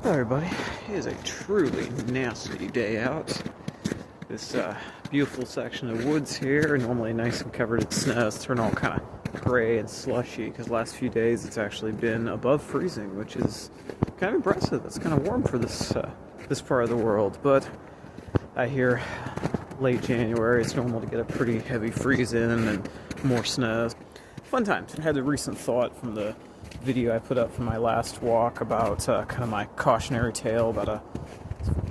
Hello everybody, it is a truly nasty day out. This beautiful section of woods here, normally nice and covered in snow, it's turned all kind of gray and slushy because the last few days it's actually been above freezing, which is kind of impressive. It's kind of warm for this part of the world, but I hear late January it's normal to get a pretty heavy freeze in and more snow. Fun times. I had a recent thought from the video I put up from my last walk about kind of my cautionary tale about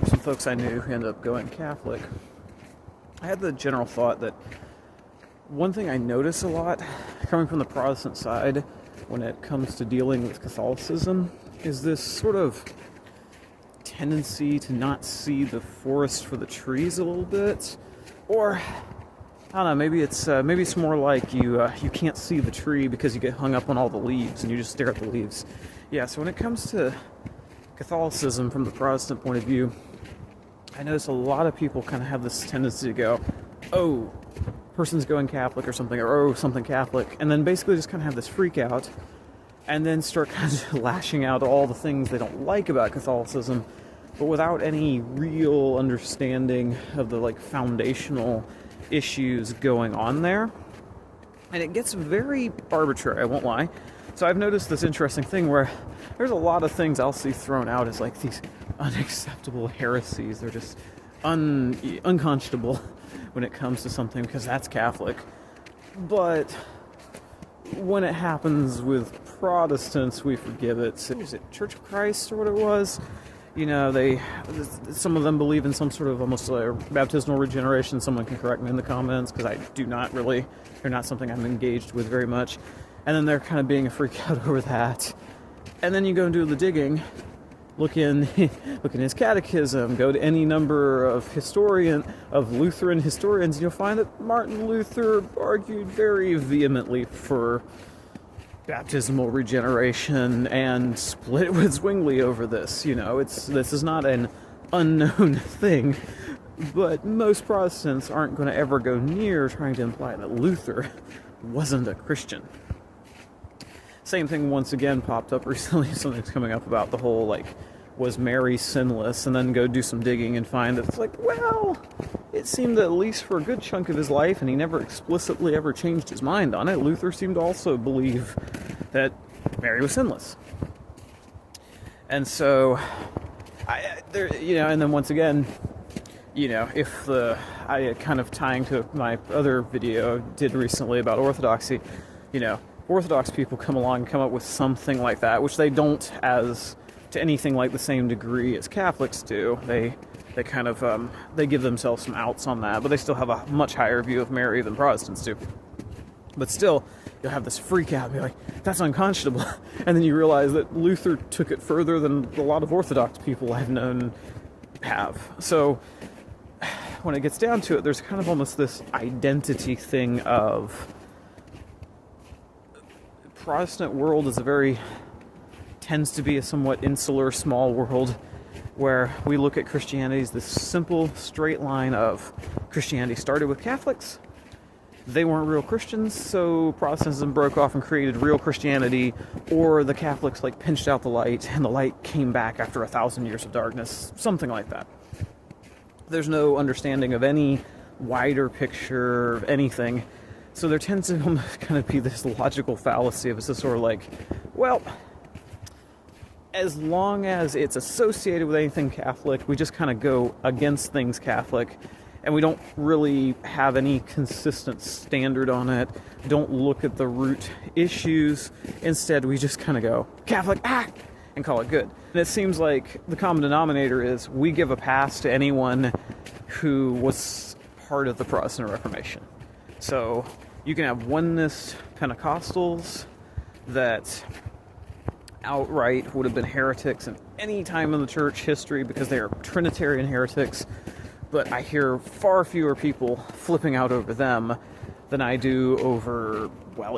some folks I knew who ended up going Catholic. I had the general thought that one thing I notice a lot coming from the Protestant side when it comes to dealing with Catholicism is this sort of tendency to not see the forest for the trees a little bit, or I don't know, maybe it's more like you can't see the tree because you get hung up on all the leaves and you just stare at the leaves. Yeah, so when it comes to Catholicism from the Protestant point of view, I notice a lot of people kind of have this tendency to go, oh, person's going Catholic or something, or oh, something Catholic, and then basically just kind of have this freak out and then start kind of lashing out all the things they don't like about Catholicism, but without any real understanding of the foundational issues going on there. And it gets very arbitrary, I won't lie. So I've noticed this interesting thing where there's a lot of things I'll see thrown out as these unacceptable heresies. They're just unconscionable when it comes to something because that's Catholic. But when it happens with Protestants, we forgive it. Is it Church of Christ or what it was? You know, some of them believe in some sort of almost baptismal regeneration. Someone can correct me in the comments, because I do not really, they're not something I'm engaged with very much. And then they're kind of being a freak out over that. And then you go and do the digging, look in his catechism, go to any number of Lutheran historians, and you'll find that Martin Luther argued very vehemently for baptismal regeneration and split with Zwingli over this. You know, this is not an unknown thing, but most Protestants aren't going to ever go near trying to imply that Luther wasn't a Christian. Same thing once again popped up recently. Something's coming up about the whole was Mary sinless, and then go do some digging and find that it's well, it seemed that at least for a good chunk of his life, and he never explicitly ever changed his mind on it, Luther seemed to also believe that Mary was sinless. And so, and then once again, I kind of tying to my other video I did recently about orthodoxy, Orthodox people come along and come up with something like that, which they don't as to anything like the same degree as Catholics do. They kind of they give themselves some outs on that, but they still have a much higher view of Mary than Protestants do. But still, you'll have this freak out and be like, that's unconscionable. And then you realize that Luther took it further than a lot of Orthodox people I've known have. So when it gets down to it, there's kind of almost this identity thing of Protestant world tends to be a somewhat insular, small world where we look at Christianity as this simple, straight line of Christianity started with Catholics. They weren't real Christians, so Protestantism broke off and created real Christianity, or the Catholics pinched out the light and the light came back after 1,000 years of darkness, something like that. There's no understanding of any wider picture of anything. So there tends to almost kind of be this logical fallacy of it's just sort of well, as long as it's associated with anything Catholic, we just kind of go against things Catholic, and we don't really have any consistent standard on it, don't look at the root issues. Instead, we just kind of go, Catholic, and call it good. And it seems like the common denominator is we give a pass to anyone who was part of the Protestant Reformation. So you can have oneness Pentecostals that outright would have been heretics in any time in the church history because they are Trinitarian heretics, but I hear far fewer people flipping out over them than I do over,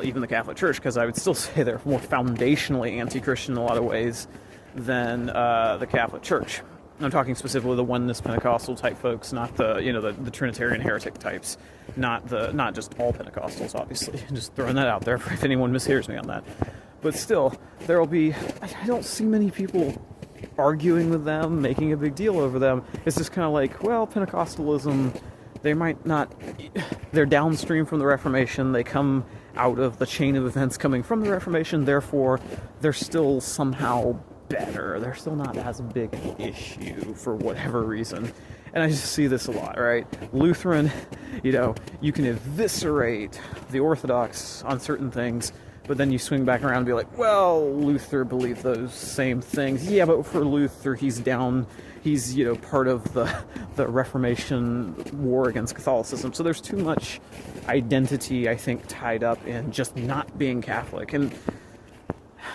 even the Catholic Church, because I would still say they're more foundationally anti-Christian in a lot of ways than the Catholic Church. I'm talking specifically the oneness Pentecostal type folks, not the Trinitarian heretic types, not just all Pentecostals, obviously. Just throwing that out there if anyone mishears me on that. But still, I don't see many people arguing with them, making a big deal over them. It's just kind of like, well, Pentecostalism, they're downstream from the Reformation, they come out of the chain of events coming from the Reformation, therefore they're still somehow better. They're still not as big an issue for whatever reason. And I just see this a lot, right? Lutheran, you can eviscerate the Orthodox on certain things, but then you swing back around and be like, well, Luther believed those same things. Yeah, but for Luther, he's part of the Reformation war against Catholicism. So there's too much identity, I think, tied up in just not being Catholic. And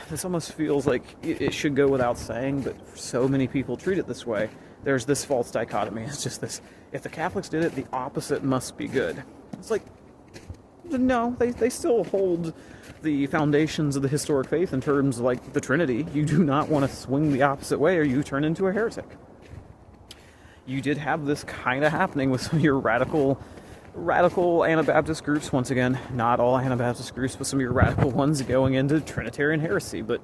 this almost feels like it should go without saying, but so many people treat it this way. There's this false dichotomy. It's just this, if the Catholics did it, the opposite must be good. It's like, no, they still hold the foundations of the historic faith in terms of, like, the Trinity. You do not want to swing the opposite way or you turn into a heretic. You did have this kind of happening with some of your radical Anabaptist groups. Once again, not all Anabaptist groups, but some of your radical ones going into Trinitarian heresy. But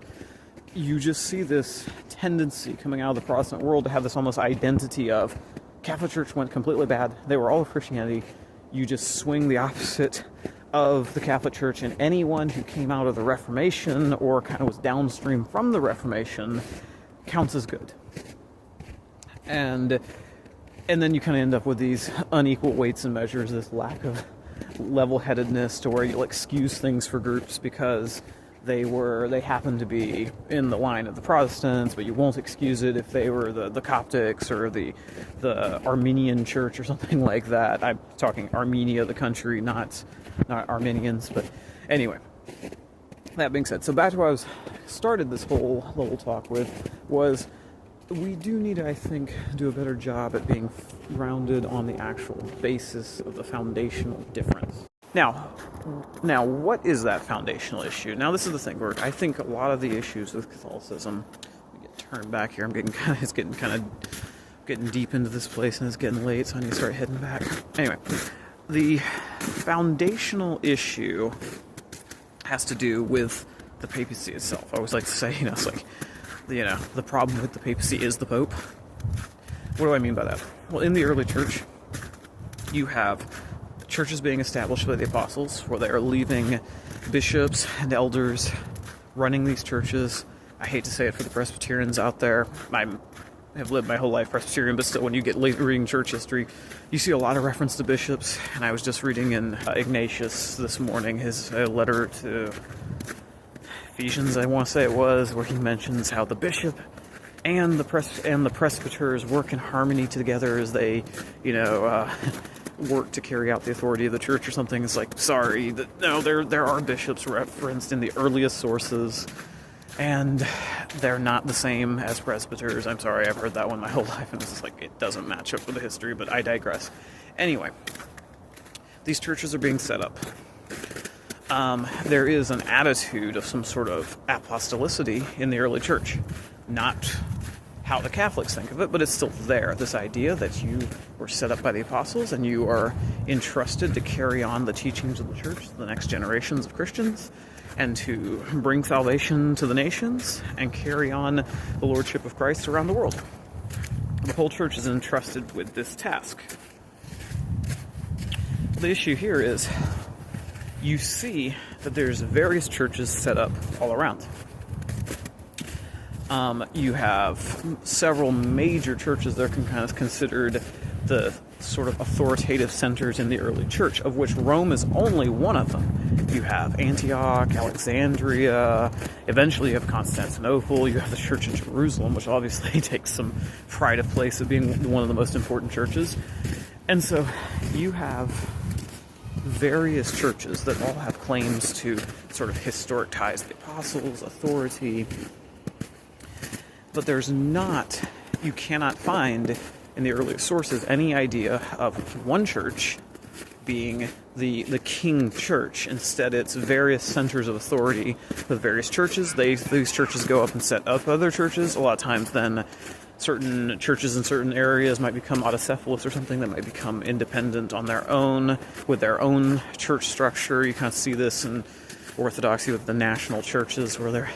you just see this tendency coming out of the Protestant world to have this almost identity of Catholic Church went completely bad. They were all of Christianity. You just swing the opposite of the Catholic Church, and anyone who came out of the Reformation or kind of was downstream from the Reformation counts as good. And then you kind of end up with these unequal weights and measures, this lack of level-headedness to where you'll excuse things for groups because they happen to be in the line of the Protestants, but you won't excuse it if they were the Coptics or the Armenian church or something like that. I'm talking Armenia, the country, not Armenians, but anyway. That being said, so back to what I started this whole little talk with was we do need to, I think, do a better job at being grounded on the actual basis of the foundational difference. Now, what is that foundational issue? Now, this is the thing, where I think a lot of the issues with Catholicism, let me get turned back here, it's getting deep into this place and it's getting late, so I need to start heading back. Anyway, the foundational issue has to do with the papacy itself. I always like to say, it's like, the problem with the papacy is the Pope. What do I mean by that? Well, in the early church, you have churches being established by the apostles, where they are leaving bishops and elders running these churches. I hate to say it for the Presbyterians out there. I have lived my whole life Presbyterian, but still, when you get reading church history, you see a lot of reference to bishops. And I was just reading in Ignatius this morning, his letter to Ephesians, I want to say it was, where he mentions how the bishop and the presbyters work in harmony together as they, work to carry out the authority of the church or something. It's like, sorry, there are bishops referenced in the earliest sources, and they're not the same as presbyters. I'm sorry, I've heard that one my whole life, and it's just like, it doesn't match up with the history, but I digress. Anyway, these churches are being set up. There is an attitude of some sort of apostolicity in the early church. Not how the Catholics think of it, but it's still there. This idea that you were set up by the apostles and you are entrusted to carry on the teachings of the church to the next generations of Christians and to bring salvation to the nations and carry on the lordship of Christ around the world. The whole church is entrusted with this task. The issue here is you see that there's various churches set up all around. You have several major churches that are kind of considered the sort of authoritative centers in the early church, of which Rome is only one of them. You have Antioch, Alexandria, eventually you have Constantinople, you have the church in Jerusalem, which obviously takes some pride of place of being one of the most important churches. And so you have various churches that all have claims to sort of historic ties to the apostles, authority. But you cannot find in the earliest sources any idea of one church being the king church. Instead, it's various centers of authority with various churches. These churches go up and set up other churches. A lot of times then certain churches in certain areas might become autocephalous or something, that might become independent on their own with their own church structure. You kind of see this in Orthodoxy with the national churches where they're,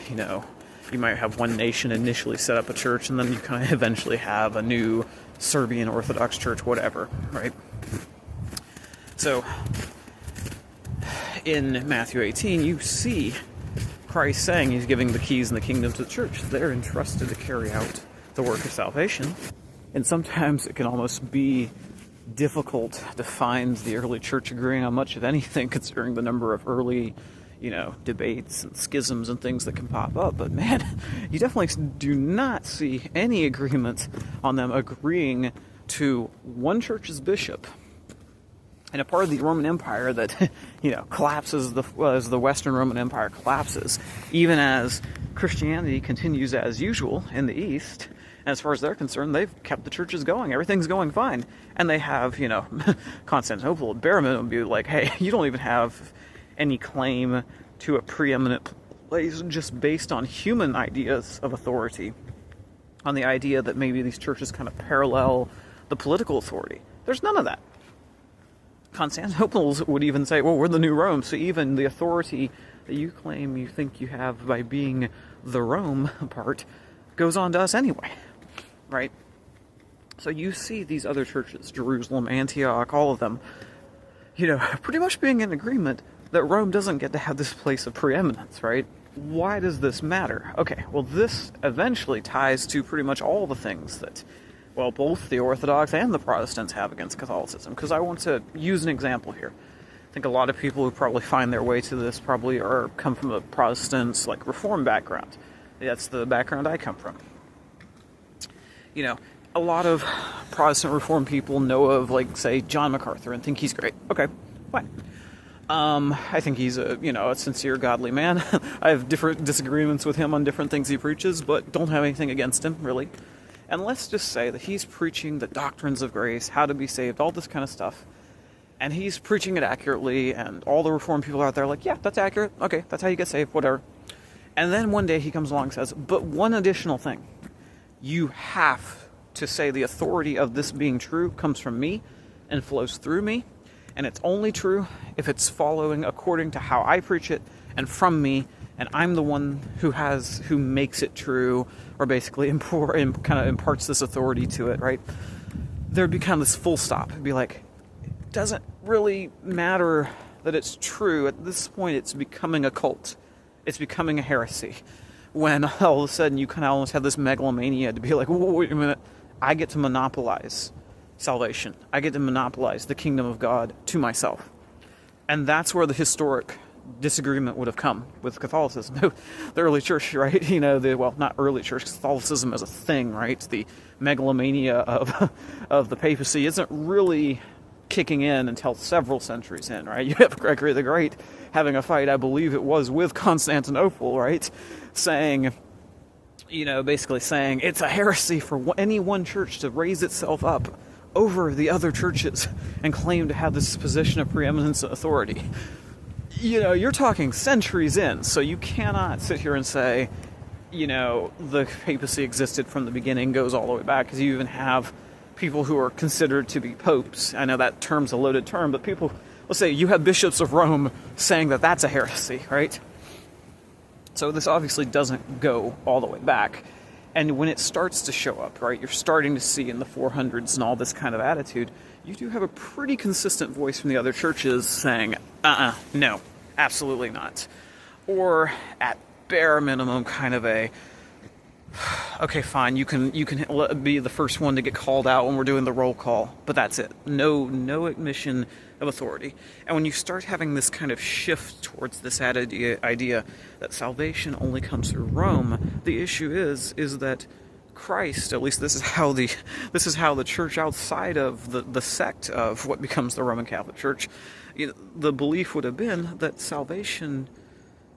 you might have one nation initially set up a church, and then you kind of eventually have a new Serbian Orthodox church, whatever, right? So, in Matthew 18, you see Christ saying he's giving the keys and the kingdom to the church. They're entrusted to carry out the work of salvation. And sometimes it can almost be difficult to find the early church agreeing on much of anything, considering the number of early, debates and schisms and things that can pop up. But man, you definitely do not see any agreement on them agreeing to one church's bishop in a part of the Roman Empire that, collapses as the Western Roman Empire collapses, even as Christianity continues as usual in the East. And as far as they're concerned, they've kept the churches going. Everything's going fine. And they have, Constantinople, at bare minimum, be like, hey, you don't even have any claim to a preeminent place just based on human ideas of authority, on the idea that maybe these churches kind of parallel the political authority. There's none of that. Constantinople would even say, well, we're the new Rome, so even the authority that you claim you think you have by being the Rome part goes on to us anyway, right? So you see these other churches, Jerusalem, Antioch, all of them, pretty much being in agreement that Rome doesn't get to have this place of preeminence, right? Why does this matter? Okay, well, this eventually ties to pretty much all the things that, well, both the Orthodox and the Protestants have against Catholicism, because I want to use an example here. I think a lot of people who probably find their way to this probably come from a Protestant, Reform background. That's the background I come from. A lot of Protestant Reform people know of, say, John MacArthur and think he's great. Okay, fine. I think he's a sincere, godly man. I have different disagreements with him on different things he preaches, but don't have anything against him, really. And let's just say that he's preaching the doctrines of grace, how to be saved, all this kind of stuff. And he's preaching it accurately, and all the Reformed people out there are like, yeah, that's accurate. Okay, that's how you get saved, whatever. And then one day he comes along and says, but one additional thing. You have to say the authority of this being true comes from me and flows through me. And it's only true if it's following according to how I preach it and from me, and I'm the one who makes it true, or basically kind of imparts this authority to it, right? There'd be kind of this full stop. It'd be like, it doesn't really matter that it's true. At this point, it's becoming a cult. It's becoming a heresy. When all of a sudden you kind of almost have this megalomania to be like, wait a minute, I get to monopolize salvation. I get to monopolize the kingdom of God to myself. And that's where the historic disagreement would have come with Catholicism. The early church, right? Not early church, Catholicism as a thing, right? The megalomania of the papacy isn't really kicking in until several centuries in, right? You have Gregory the Great having a fight, I believe it was with Constantinople, right? Saying, basically saying it's a heresy for any one church to raise itself up over the other churches and claim to have this position of preeminence and authority. You're talking centuries in, so you cannot sit here and say, the papacy existed from the beginning, goes all the way back, because you even have people who are considered to be popes. I know that term's a loaded term, but let's say you have bishops of Rome saying that that's a heresy, right? So this obviously doesn't go all the way back. And when it starts to show up, right, you're starting to see in the 400s and all this kind of attitude, you do have a pretty consistent voice from the other churches saying, no, absolutely not. Or, at bare minimum, kind of a, okay, fine, you can be the first one to get called out when we're doing the roll call, but that's it. No admission of authority. And when you start having this kind of shift towards this idea that salvation only comes through Rome, the issue is that Christ, at least this is how the church outside of the sect of what becomes the Roman Catholic Church, the belief would have been that salvation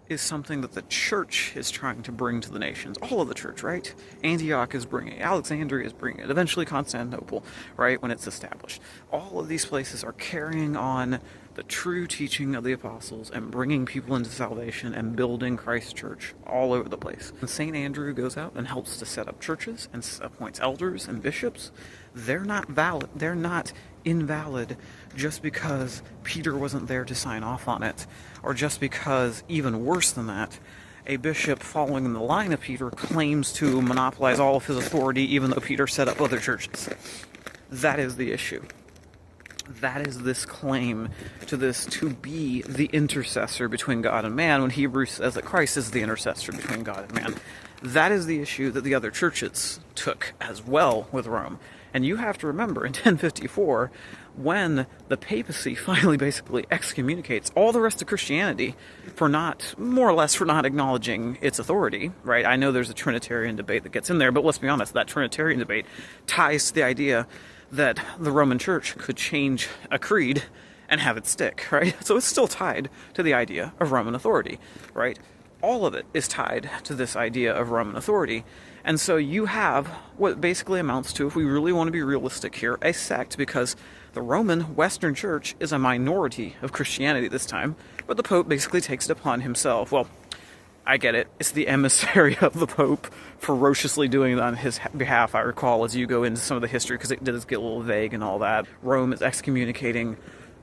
is something that the church is trying to bring to the nations. All of the church, right? Antioch is bringing it. Alexandria is bringing it. Eventually Constantinople, right, when it's established. All of these places are carrying on the true teaching of the apostles and bringing people into salvation and building Christ's church all over the place. When St. Andrew goes out and helps to set up churches and appoints elders and bishops, they're not valid. They're not invalid just because Peter wasn't there to sign off on it, or just because, even worse than that, a bishop following in the line of Peter claims to monopolize all of his authority, even though Peter set up other churches. That is the issue. That is this claim to be the intercessor between God and man, when Hebrews says that Christ is the intercessor between God and man. That is the issue that the other churches took as well with Rome. And you have to remember, in 1054, when the papacy finally basically excommunicates all the rest of Christianity for not acknowledging its authority, right? I know there's a Trinitarian debate that gets in there, but let's be honest, that Trinitarian debate ties to the idea that the Roman Church could change a creed and have it stick, right? So it's still tied to the idea of Roman authority, right? All of it is tied to this idea of Roman authority. And so you have what basically amounts to, if we really want to be realistic here, a sect, because the Roman Western Church is a minority of Christianity this time, but the Pope basically takes it upon himself. Well, I get it. It's the emissary of the Pope ferociously doing it on his behalf, I recall, as you go into some of the history, because it does get a little vague and all that. Rome is excommunicating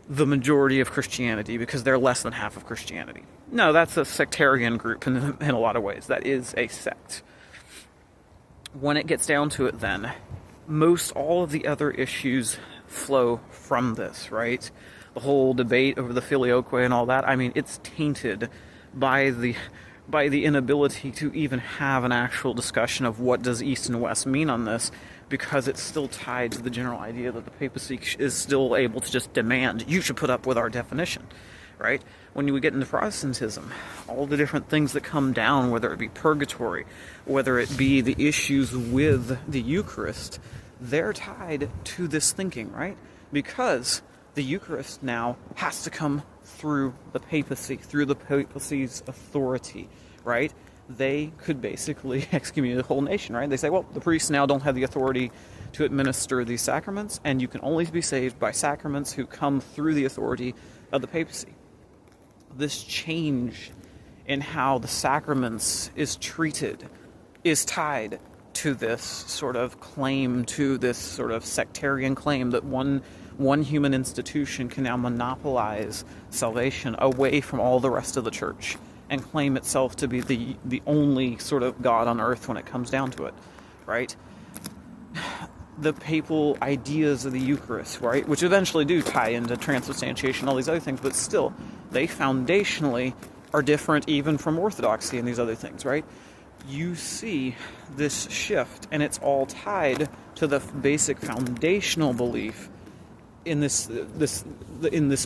the majority of Christianity because they're less than half of Christianity. No, that's a sectarian group in a lot of ways. That is a sect. When it gets down to it, then, most all of the other issues flow from this, right? The whole debate over the filioque and all that, I mean, it's tainted by the inability to even have an actual discussion of what does East and West mean on this, because it's still tied to the general idea that the papacy is still able to just demand, you should put up with our definition, right? When we get into Protestantism, all the different things that come down, whether it be purgatory, whether it be the issues with the Eucharist, they're tied to this thinking, right? Because the Eucharist now has to come through the papacy, through the papacy's authority, right? They could basically excommunicate the whole nation, right? They say, well, the priests now don't have the authority to administer these sacraments, and you can only be saved by sacraments who come through the authority of the papacy. This change in how the sacraments is treated is tied to this sort of claim, to this sort of sectarian claim that one human institution can now monopolize salvation away from all the rest of the church and claim itself to be the only sort of God on earth when it comes down to it, right? The papal ideas of the Eucharist, right, which eventually do tie into transubstantiation, all these other things, but still, they foundationally are different even from Orthodoxy and these other things, right? You see this shift, and it's all tied to the basic foundational belief in this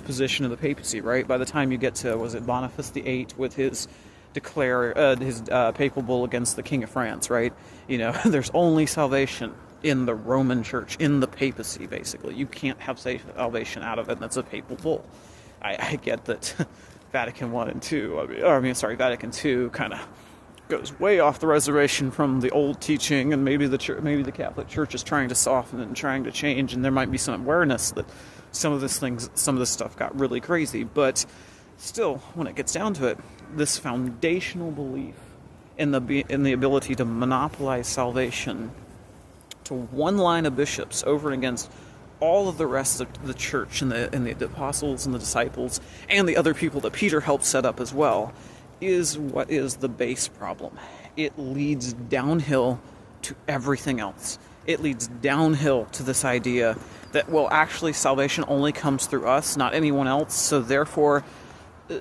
position of the papacy, right? By the time you get to, was it Boniface VIII with his papal bull against the King of France, right? You know, there's only salvation in the Roman Church, in the papacy, basically. You can't have salvation out of it, and that's a papal bull. I get that Vatican I and II, Vatican II kind of goes way off the reservation from the old teaching, and maybe the Catholic Church is trying to soften and trying to change, and there might be some awareness that some of this stuff got really crazy. But still, when it gets down to it, this foundational belief in the ability to monopolize salvation to one line of bishops over and against all of the rest of the church and the apostles and the disciples and the other people that Peter helped set up as well, is what is the base problem. It leads downhill to everything else. It leads downhill to this idea that, well, actually salvation only comes through us, not anyone else, so therefore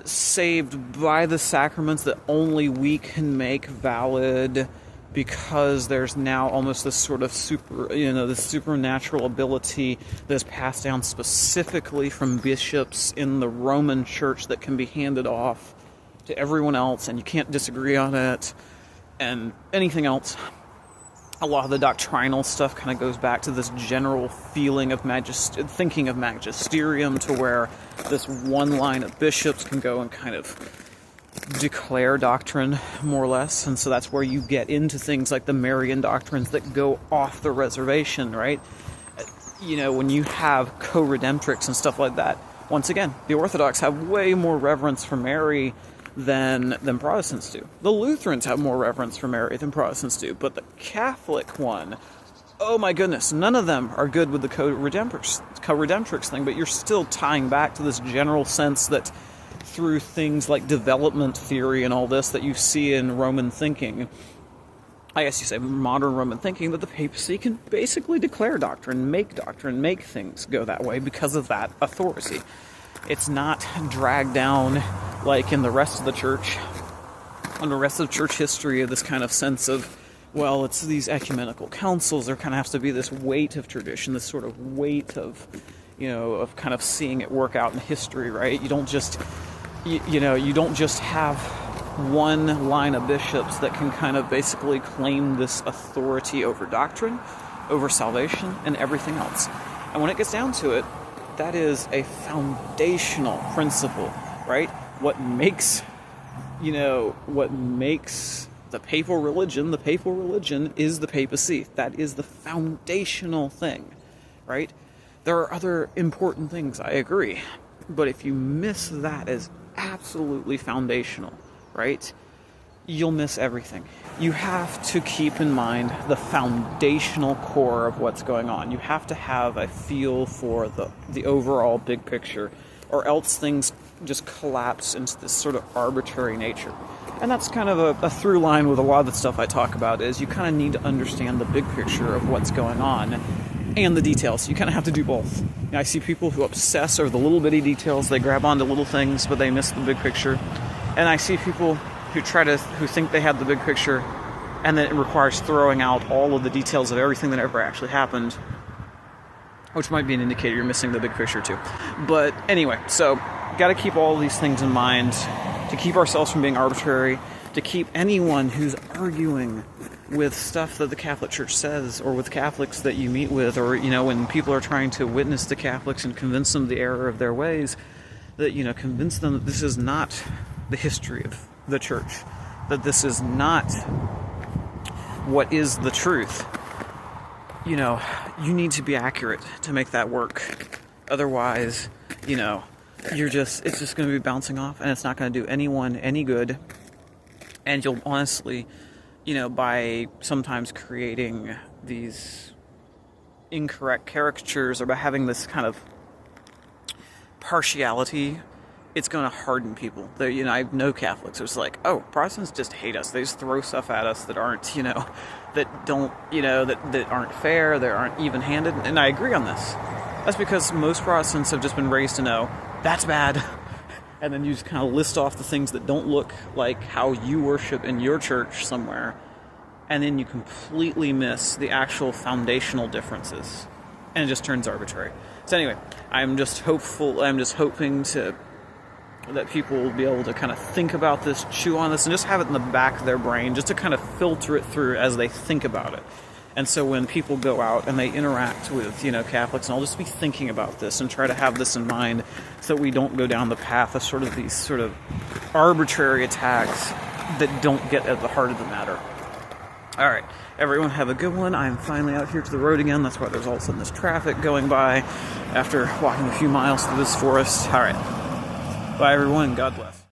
saved by the sacraments that only we can make valid, because there's now almost this sort of this supernatural ability that's passed down specifically from bishops in the Roman Church that can be handed off to everyone else, and you can't disagree on it, and anything else. A lot of the doctrinal stuff kind of goes back to this general feeling of thinking of magisterium, to where this one line of bishops can go and kind of declare doctrine, more or less, and so that's where you get into things like the Marian doctrines that go off the reservation, right? You know, when you have co-redemptrix and stuff like that, once again, the Orthodox have way more reverence for Mary than Protestants do. The Lutherans have more reverence for Mary than Protestants do, but the Catholic one, oh my goodness, none of them are good with the co-redemptrix thing, but you're still tying back to this general sense that through things like development theory and all this that you see in Roman thinking, I guess you say modern Roman thinking, that the papacy can basically declare doctrine, make things go that way because of that authority. It's not dragged down like in the rest of the church, and the rest of church history, of this kind of sense of, well, it's these ecumenical councils. There kind of has to be this weight of tradition, this sort of weight of, of kind of seeing it work out in history, right? You don't just, you don't just have one line of bishops that can kind of basically claim this authority over doctrine, over salvation, and everything else. And when it gets down to it, that is a foundational principle, right? What makes the papal religion is the papacy. That is the foundational thing, right? There are other important things, I agree. But if you miss that as absolutely foundational, right, you'll miss everything. You have to keep in mind the foundational core of what's going on. You have to have a feel for the overall big picture, or else things just collapse into this sort of arbitrary nature. And that's kind of a through line with a lot of the stuff I talk about, is you kind of need to understand the big picture of what's going on and the details. You kind of have to do both. I see people who obsess over the little bitty details. They grab onto little things, but they miss the big picture. And I see people who think they have the big picture, and then it requires throwing out all of the details of everything that ever actually happened, which might be an indicator you're missing the big picture too. But anyway, so got to keep all of these things in mind to keep ourselves from being arbitrary, to keep anyone who's arguing with stuff that the Catholic Church says, or with Catholics that you meet with, or when people are trying to witness to Catholics and convince them of the error of their ways, that convince them that this is not the history of the Church, that this is not what is the truth. You need to be accurate to make that work. Otherwise, it's just going to be bouncing off, and it's not going to do anyone any good. And you'll honestly, by sometimes creating these incorrect caricatures, or by having this kind of partiality, it's going to harden people. I know Catholics who's like, oh, Protestants just hate us. They just throw stuff at us that aren't, that aren't fair, that aren't even-handed. And I agree on this. That's because most Protestants have just been raised to know that's bad. And then you just kind of list off the things that don't look like how you worship in your church somewhere. And then you completely miss the actual foundational differences. And it just turns arbitrary. So anyway, I'm just hoping that people will be able to kind of think about this, chew on this, and just have it in the back of their brain, just to kind of filter it through as they think about it. And so when people go out and they interact with, Catholics, and I'll just be thinking about this and try to have this in mind so that we don't go down the path of sort of these sort of arbitrary attacks that don't get at the heart of the matter. All right, everyone have a good one. I'm finally out here to the road again. That's why there's all of a sudden this traffic going by after walking a few miles through this forest. All right. Bye, everyone. God bless.